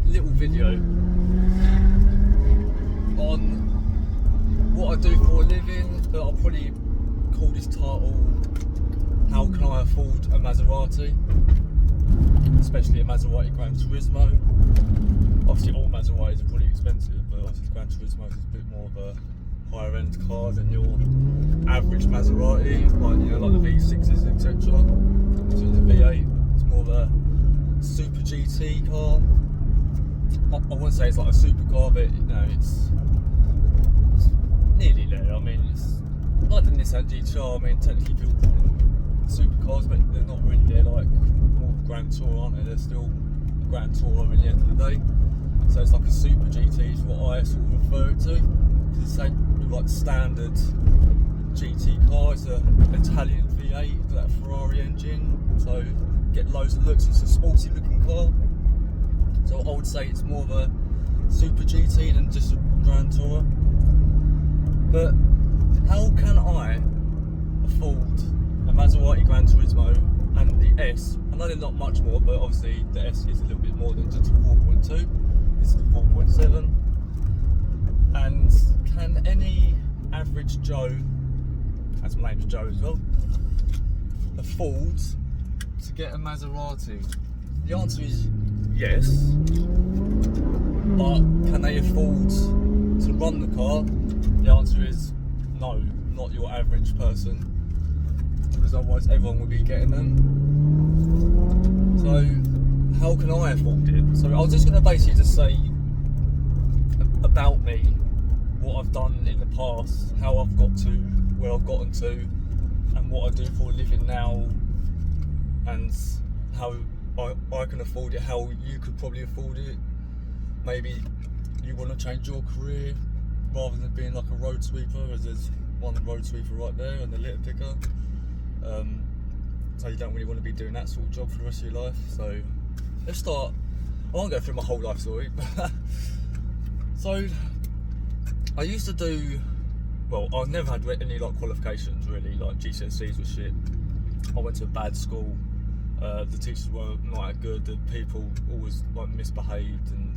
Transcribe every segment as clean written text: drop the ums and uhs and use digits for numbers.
little video on what I do for a living, that I'll probably call this title, How Can I Afford a Maserati? Especially a Maserati GranTurismo. Obviously all Maseratis are pretty expensive, but obviously GranTurismo is a bit more of a higher end car than your average Maserati, like the V6s, etc. So the V8, it's more of a super GT car. I wouldn't say it's like a supercar, but it's nearly there. I mean, it's like the Nissan GTR. I mean, technically people call them supercars, but they're not really. They're like more of a Grand Tour, aren't they? They're still a Grand Tour at the end of the day. So it's like a super GT is what I sort of refer it to. It's the same like standard GT car. It's an Italian V8 with that Ferrari engine, so get loads of looks. It's a sporty looking car. So I would say it's more of a super GT than just a Grand Tourer. But how can I afford a Maserati GranTurismo and the S? I know they're not much more, but obviously the S is a little bit more than just a 4.2. This is a 4.7. And can any average Joe, as my name's Joe as well, afford to get a Maserati? The answer is yes, but can they afford to run the car? The answer is no, not your average person, because otherwise everyone would be getting them. So how can I afford it? So I was just going to basically just say about me, what I've done in the past, how I've got to where I've gotten to, and what I do for a living now, and how I can afford it, how you could probably afford it. Maybe you want to change your career rather than being like a road sweeper, as there's one road sweeper right there and a litter picker. So you don't really want to be doing that sort of job for the rest of your life. So let's start. I won't go through my whole life story. So I used to do, well, I never had any like qualifications really, like GCSEs were shit. I went to a bad school. The teachers were not that good. The people always like misbehaved, and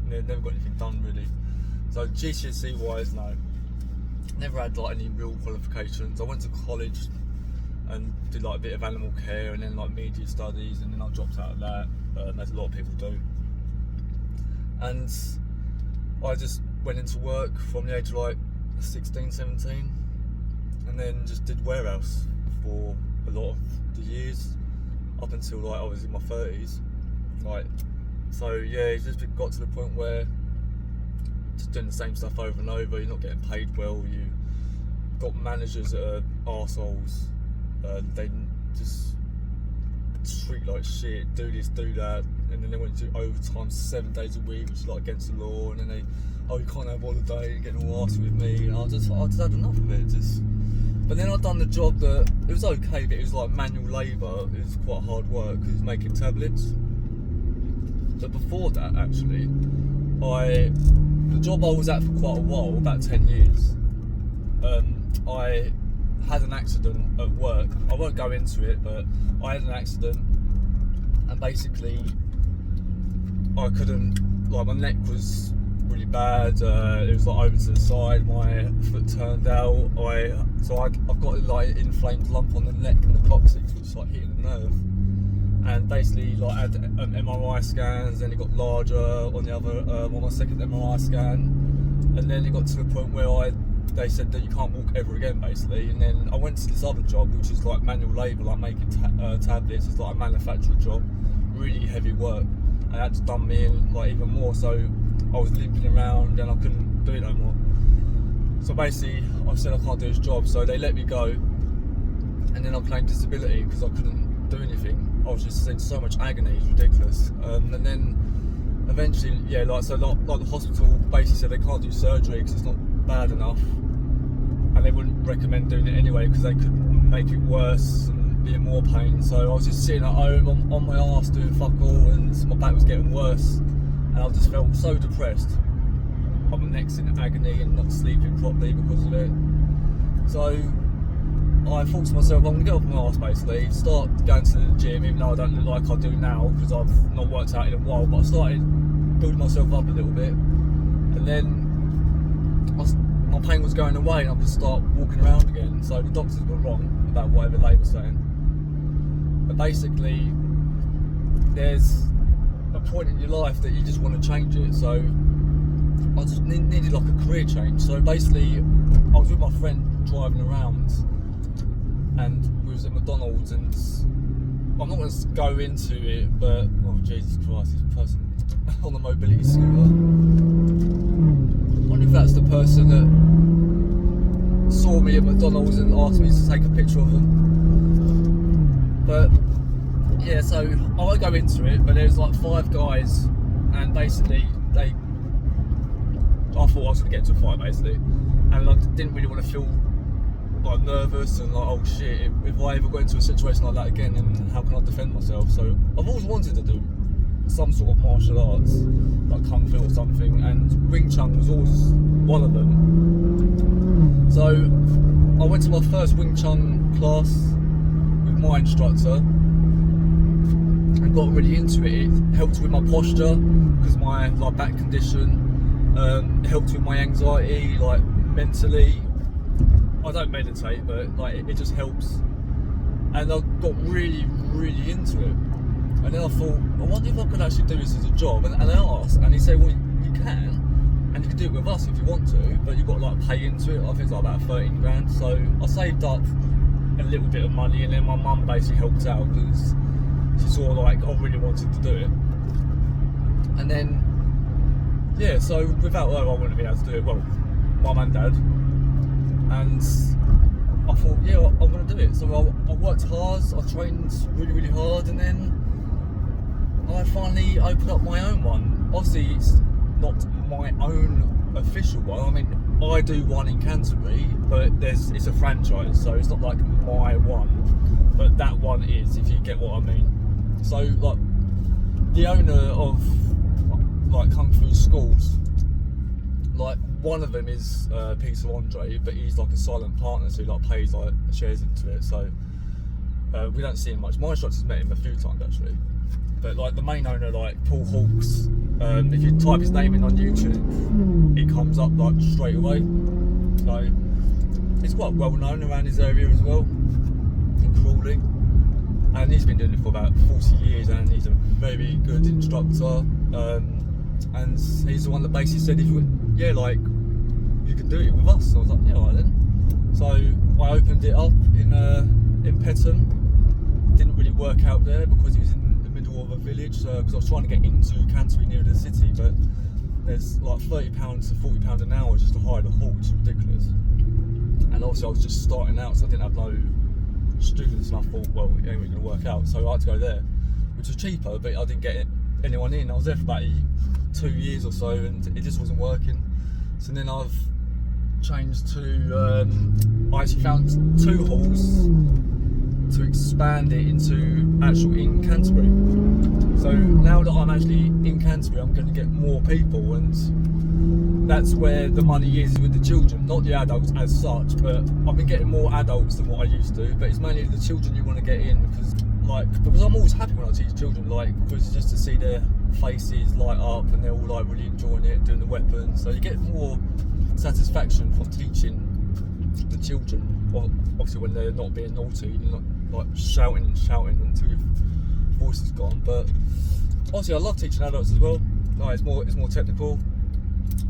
they never got anything done really. So GCSE wise, no, never had like any real qualifications. I went to college and did like a bit of animal care, and then like media studies, and then I dropped out of that. As a lot of people do. And I just went into work from the age of like 16, 17, and then just did warehouse for a lot of the years up until like I was in my 30s. So yeah, it just got to the point where just doing the same stuff over and over, you're not getting paid well, you got managers that are arseholes, they just treat like shit, do this, do that, and then they went to overtime 7 days a week, which is like against the law, and then you can't have holiday, and getting all arsey with me, and I just had enough of it. But then I'd done the job that, it was okay, but it was like manual labour, it was quite hard work, because it was making tablets. But before that actually, the job I was at for quite a while, about 10 years, I had an accident at work. I won't go into it, but I had an accident, and basically I couldn't, like my neck was really bad, it was like over to the side, my foot turned out, I've got like an inflamed lump on the neck and the coccyx, which is like hitting the nerve, and basically like I had MRI scans, then it got larger on the other, on my second MRI scan, and then it got to the point where they said that you can't walk ever again basically, and then I went to this other job which is like manual labour, like making tablets. It's like a manufacturing job, really heavy work, and that just done me in like even more, so I was limping around and I couldn't do it no more. So basically I said I can't do this job, so they let me go, and then I claimed disability because I couldn't do anything. I was just in so much agony, it was ridiculous. And then eventually, yeah, like the hospital basically said they can't do surgery because it's not bad enough, and they wouldn't recommend doing it anyway because they could make it worse and be in more pain. So I was just sitting at home on my arse doing fuck all, and my back was getting worse, and I just felt so depressed. My neck's in agony and not sleeping properly because of it. So I thought to myself, I'm going to get off my arse basically, start going to the gym, even though I don't look like I do now because I've not worked out in a while, but I started building myself up a little bit, and then my pain was going away and I could start walking around again. So the doctors were wrong about whatever they were saying. But basically, there's a point in your life that you just want to change it. So I just needed like a career change. So basically, I was with my friend driving around, and we was at McDonald's, and I'm not going to go into it, but oh Jesus Christ, this person on the mobility scooter. I wonder if that's the person that saw me at McDonald's and asked me to take a picture of them. But yeah, so I won't go into it, but there's like 5 guys, and basically I thought I was going to get into a fight basically, and I didn't really want to feel like nervous and like, oh shit, if I ever got into a situation like that again, then how can I defend myself? So I've always wanted to do some sort of martial arts, like Kung Fu or something, and Wing Chun was always one of them. So I went to my first Wing Chun class with my instructor and got really into it. It helped with my posture because my like back condition. It helped with my anxiety, like mentally. I don't meditate, but like it just helps. And I got really, really into it. And then I thought, I wonder if I could actually do this as a job. And I asked, and he said, well, you can, and you can do it with us if you want to, but you've got to like pay into it. I think it's like about 13 grand. So I saved up a little bit of money, and then my mum basically helped out because she saw like I really wanted to do it. And then, yeah, so without her, I wouldn't be able to do it. Well, mum and dad. And I thought, yeah, I'm going to do it. So I worked hard, I trained really, really hard, and then I finally opened up my own one. Obviously, it's not my own official one. I mean, I do one in Canterbury, but it's a franchise, so it's not like my one. But that one is, if you get what I mean. So, like, the owner of like Kung Fu schools, like one of them is Peter Andre, but he's like a silent partner, so he like pays like shares into it. So we don't see him much. My instructor's met him a few times actually, but like the main owner, like Paul Hawkes, if you type his name in on YouTube, it comes up like straight away. So he's quite well known around his area as well in Crawley, and he's been doing it for about 40 years, and he's a very good instructor. And he's the one that basically said, if you can do it with us. So I was like, yeah, all right then. So I opened it up in Peckham. Didn't really work out there because it was in the middle of a village. Because I was trying to get into Canterbury near the city, but there's like £30 to £40 an hour just to hire the hall, which is ridiculous. And also I was just starting out, so I didn't have no students, and I thought, well, it ain't really going to work out. So I had to go there, which was cheaper, but I didn't get anyone in. I was there for about 2 years or so, and it just wasn't working. So then I've changed to I actually found 2 halls to expand it into actual in Canterbury. So now that I'm actually in Canterbury, I'm going to get more people, and that's where the money is with the children, not the adults as such. But I've been getting more adults than what I used to, but it's mainly the children you want to get in because I'm always happy when I teach children, because just to see their faces light up and they're all like really enjoying it, doing the weapons. So you get more satisfaction from teaching the children, obviously when they're not being naughty, you're not like shouting until your voice is gone. But obviously I love teaching adults as well. It's more technical.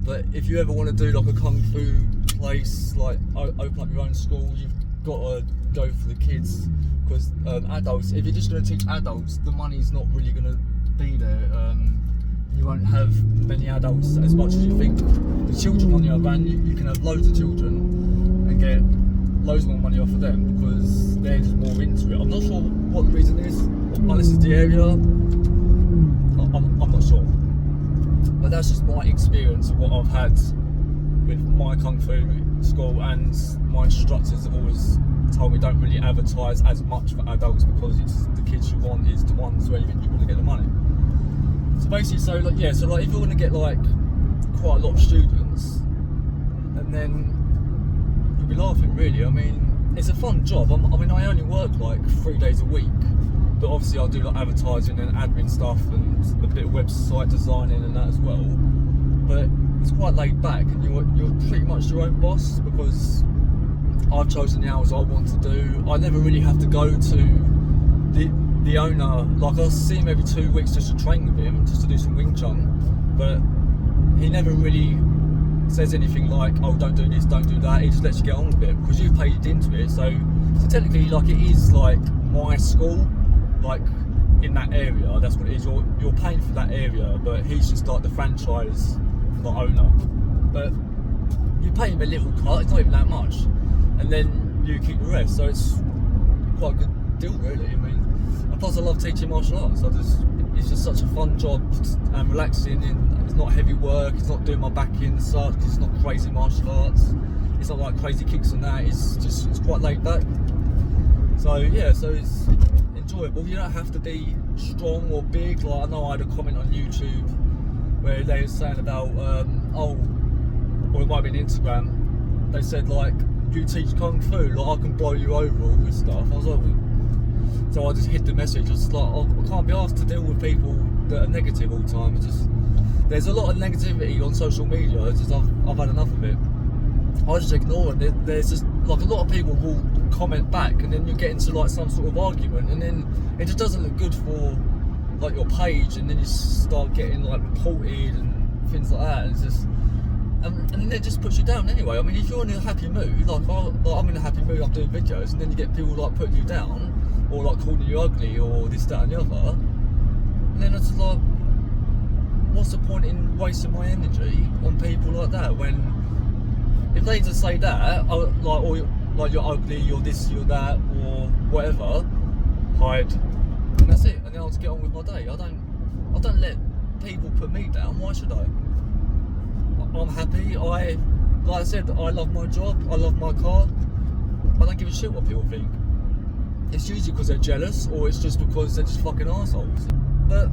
But if you ever want to do like a Kung Fu place, like open up your own school, you've got to go for the kids. Because adults, if you're just going to teach adults, the money's not really going to be there. You won't have many adults as much as you think. The children, on the other hand, you can have loads of children and get loads more money off of them because they're just more into it. I'm not sure what the reason is, unless it's the area. I'm not sure. But that's just my experience of what I've had with my Kung Fu school, and my instructors have always told me don't really advertise as much for adults because it's the kids you want is the ones where you think you're going to get the money. So basically, so if you're going to get like quite a lot of students, and then you'll be laughing really. I mean, it's a fun job. I mean, I only work like 3 days a week, but obviously I do like advertising and admin stuff and a bit of website designing and that as well. But it's quite laid back, and you're pretty much your own boss, because I've chosen the hours I want to do. I never really have to go to the owner. Like, I'll see him every 2 weeks just to train with him, just to do some Wing Chun, but he never really says anything like, oh, don't do this, don't do that. He just lets you get on with it, because you've paid into it. So technically, like, it is like my school, like in that area. That's what it is. You're paying for that area, but he's just like the franchise, the owner. But you pay him a little cut, it's not even that much, and then you keep the rest. So it's quite a good deal, really. I mean, and plus I love teaching martial arts. It's just such a fun job and relaxing, and it's not heavy work. It's not doing my back in such, because it's not crazy martial arts. It's not like crazy kicks and that. It's quite laid back. So yeah, so it's enjoyable. You don't have to be strong or big. Like, I know I had a comment on YouTube where they were saying about or it might be on Instagram. They said like, you teach kung fu, like I can blow you over all this stuff. I was like, so I just hit the message. I was like, I can't be asked to deal with people that are negative all the time. There's a lot of negativity on social media. I've had enough of it. I just ignore it. There's just like a lot of people will comment back, and then you get into like some sort of argument, and then it just doesn't look good for like your page, and then you start getting like reported and things like that. And it's just and then it just puts you down anyway. I mean, if you're in a happy mood, like I'm in a happy mood, I'm doing videos, and then you get people like putting you down, or like calling you ugly, or this, that and the other, and then it's like, what's the point in wasting my energy on people like that, when if they just say that, like you're ugly, you're this, you're that, or whatever, hide, and that's it, and then I'll just get on with my day. I don't let people put me down. Why should I? I'm happy. Like I said, I love my job, I love my car. I don't give a shit what people think. It's usually because they're jealous, or it's just because they're just fucking assholes. But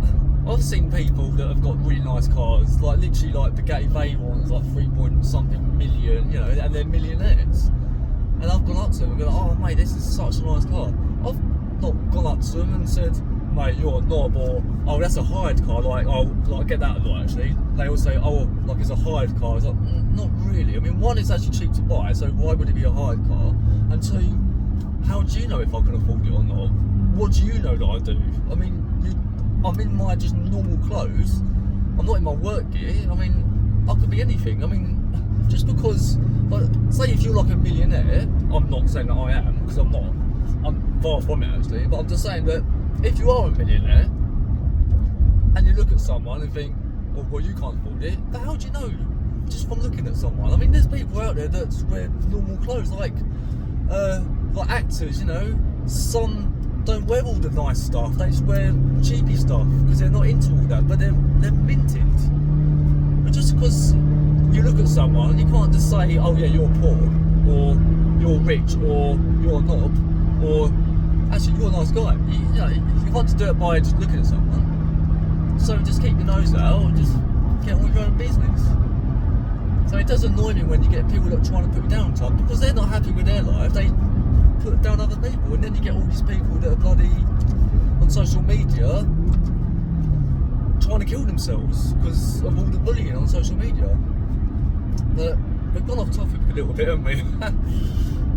I've seen people that have got really nice cars, like literally like Bugatti Veyron ones, like 3-point-something million, you know, and they're millionaires. And I've gone up to them and gone, oh mate, this is such a nice car. I've not gone up to them and said, mate, you're a knob, or oh, that's a hired car. Like, I get that a lot actually. They all say, oh, like it's a hired car. It's like, not really. I mean, one, it's actually cheap to buy, so why would it be a hired car? And two, how do you know if I can afford it or not? What do you know that I do? I mean, I'm in my just normal clothes. I'm not in my work gear. I mean, I could be anything. I mean, just because, like, say if you're like a millionaire, I'm not saying that I am, because I'm not. I'm far from it actually, but I'm just saying that if you are a millionaire and you look at someone and think, oh, well, you can't afford it, but how do you know? Just from looking at someone. I mean, there's people out there that wear normal clothes, like actors, you know. Some don't wear all the nice stuff, they just wear cheapy stuff because they're not into all that, but they're minted. But just because you look at someone, you can't just say, oh yeah, you're poor, or you're rich, or you're a knob, or actually you're a nice guy. You know, you can't just do it by just looking at someone. So just keep your nose out, or just get on with your own business. So it does annoy me when you get people that are trying to put you down, Tom, because they're not happy with their life. They put down other people, and then you get all these people that are bloody on social media trying to kill themselves because of all the bullying on social media. But we've gone off topic a little bit, haven't we?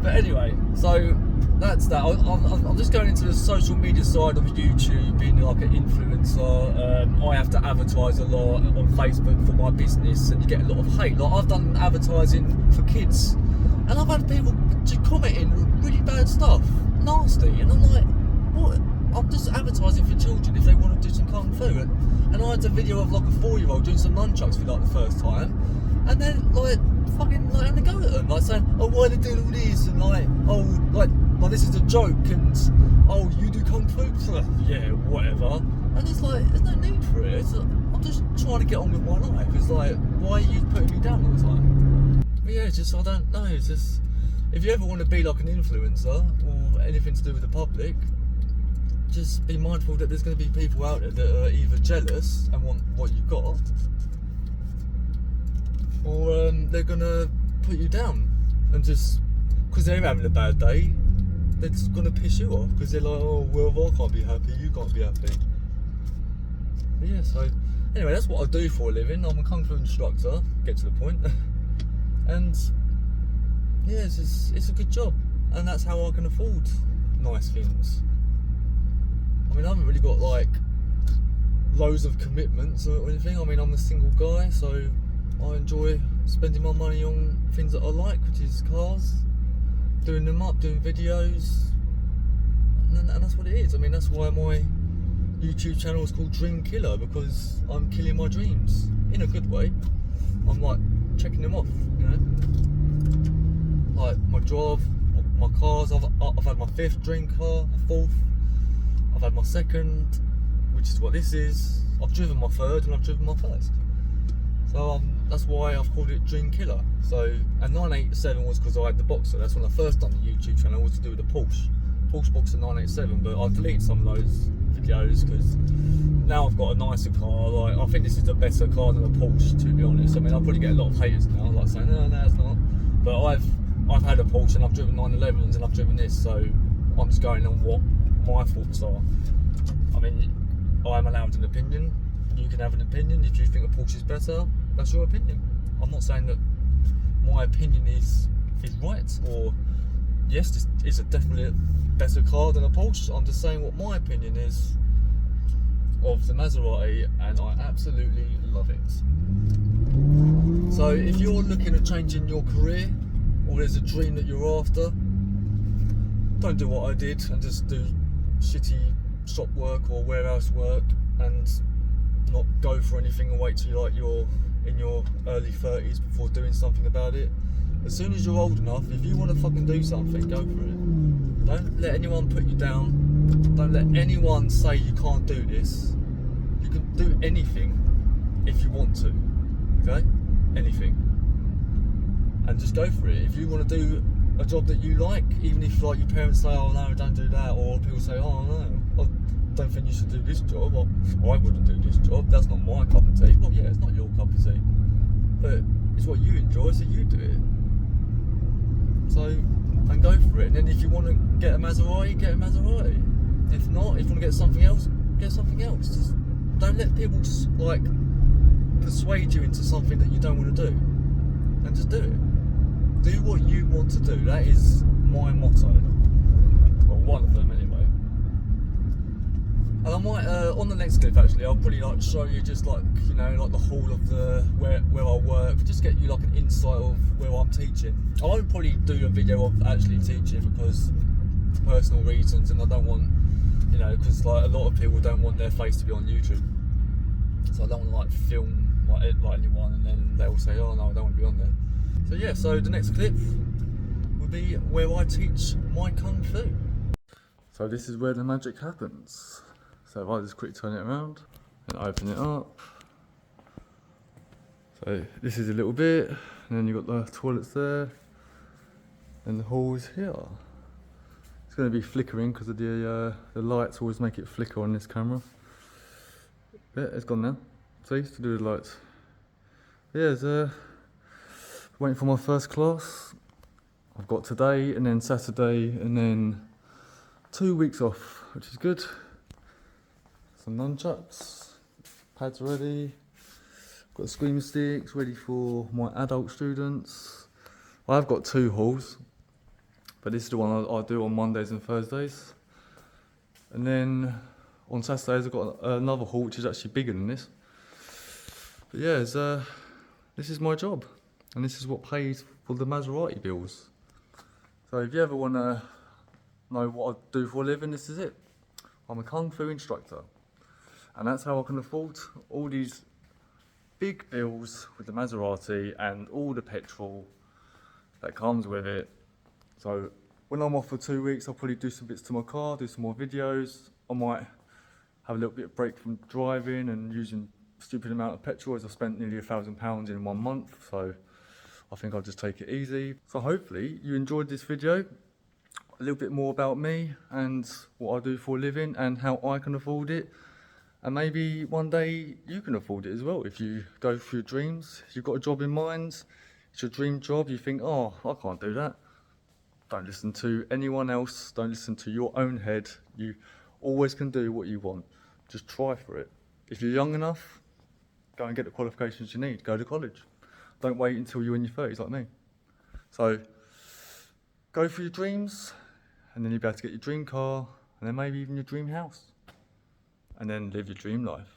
But anyway, so that's that. I'm just going into the social media side of YouTube, being like an influencer. I have to advertise a lot on Facebook for my business, and you get a lot of hate. Like, I've done advertising for kids, and I've had people just commenting really bad stuff, nasty, and I'm like, what? I'm just advertising for children if they want to do some kung fu. And I had a video of like a 4-year-old doing some nunchucks for like the first time, and then like fucking like having a go at them, like saying, oh, why are they doing all this, and like, oh, like, well, this is a joke, and oh, you do kung fu? Yeah, whatever. And it's like, there's no need for it. It's like, I'm just trying to get on with my life. It's like, why are you putting me down all the time? But yeah, it's just, I don't know. It's just, if you ever want to be like an influencer or anything to do with the public, just be mindful that there's going to be people out there that are either jealous and want what you've got, or they're going to put you down and just because they're having a bad day, they're just gonna piss you off because they're like, oh well, if I can't be happy, you can't be happy. But yeah, so anyway, that's what I do for a living. I'm a Kung Fu instructor, get to the point. And yeah, it's a good job, and that's how I can afford nice things. I mean, I haven't really got like loads of commitments or anything. I mean, I'm a single guy, so I enjoy spending my money on things that I like, which is cars, doing them up, doing videos, and that's what it is. I mean, that's why my YouTube channel is called Dream Killer, because I'm killing my dreams in a good way. I'm like checking them off, you know, like my job, my cars. I've had my 5th dream car, my 4th, I've had my 2nd, which is what this is. I've driven my 3rd, and I've driven my 1st. So that's why I've called it Dream Killer. So, and 987 was because I had the Boxer. That's when I first done the YouTube channel, was to do with the Porsche Boxer 987. But I deleted some of those videos because now I've got a nicer car. Like, I think this is a better car than a Porsche, to be honest. I mean, I'll probably get a lot of haters now, like saying, no, it's not. But I've had a Porsche, and I've driven 911s, and I've driven this. So I'm just going on what my thoughts are. I mean, I'm allowed an opinion. You can have an opinion. If you think a Porsche is better, that's your opinion. I'm not saying that my opinion is right, or yes, this is definitely a better car than a Porsche. I'm just saying what my opinion is of the Maserati, and I absolutely love it. So if you're looking at changing your career, or there's a dream that you're after, don't do what I did and just do shitty shop work or warehouse work and not go for anything and wait till you're in your early 30s before doing something about it. As soon as you're old enough, if you want to fucking do something, go for it. Don't let anyone put you down. Don't let anyone say you can't do this. You can do anything if you want to, okay? Anything. And just go for it. If you want to do a job that you like, even if like your parents say, oh no, don't do that, or people say, oh no, I don't think you should do this job, or I wouldn't do this job, that's not my cup of tea. Well, yeah, it's not your cup of tea, but it's what you enjoy, so you do it. So, and go for it. And then if you want to get a Maserati, get a Maserati. If not, if you want to get something else, get something else. Just don't let people like persuade you into something that you don't want to do, and just do it. Do what you want to do. That is my motto. Well, one of them anyway. And I might, on the next clip actually, I'll probably like show you just like, you know, like the whole of the, where I work, just get you like an insight of where I'm teaching. I won't probably do a video of actually teaching because personal reasons, and I don't want, you know, because like a lot of people don't want their face to be on YouTube. So I don't want to like film like anyone and then they will say, oh no, I don't want to be on there. So yeah, so the next clip will be where I teach my Kung Fu. So this is where the magic happens. So if I just quick turn it around and open it up. So this is a little bit, and then you've got the toilets there, and the hall is here. It's going to be flickering because of the lights always make it flicker on this camera. Yeah, it's gone now. See, to do with the lights. Yeah, it's waiting for my first class. I've got today, and then Saturday, and then 2 weeks off, which is good. Some nunchucks, pads ready, got screamer sticks ready for my adult students. I've got 2 halls, but this is the one I do on Mondays and Thursdays. And then on Saturdays I've got another hall which is actually bigger than this. But yeah, this is my job, and this is what pays for the Maserati bills. So if you ever want to know what I do for a living, this is it. I'm a Kung Fu instructor. And that's how I can afford all these big bills with the Maserati and all the petrol that comes with it. So when I'm off for 2 weeks, I'll probably do some bits to my car, do some more videos. I might have a little bit of break from driving and using a stupid amount of petrol, as I spent nearly £1,000 in 1 month. So I think I'll just take it easy. So hopefully you enjoyed this video. A little bit more about me and what I do for a living and how I can afford it. And maybe one day you can afford it as well. If you go for your dreams, you've got a job in mind, it's your dream job, you think, oh, I can't do that. Don't listen to anyone else. Don't listen to your own head. You always can do what you want. Just try for it. If you're young enough, go and get the qualifications you need. Go to college. Don't wait until you're in your 30s like me. So go for your dreams, and then you'll be able to get your dream car, and then maybe even your dream house. And then live your dream life.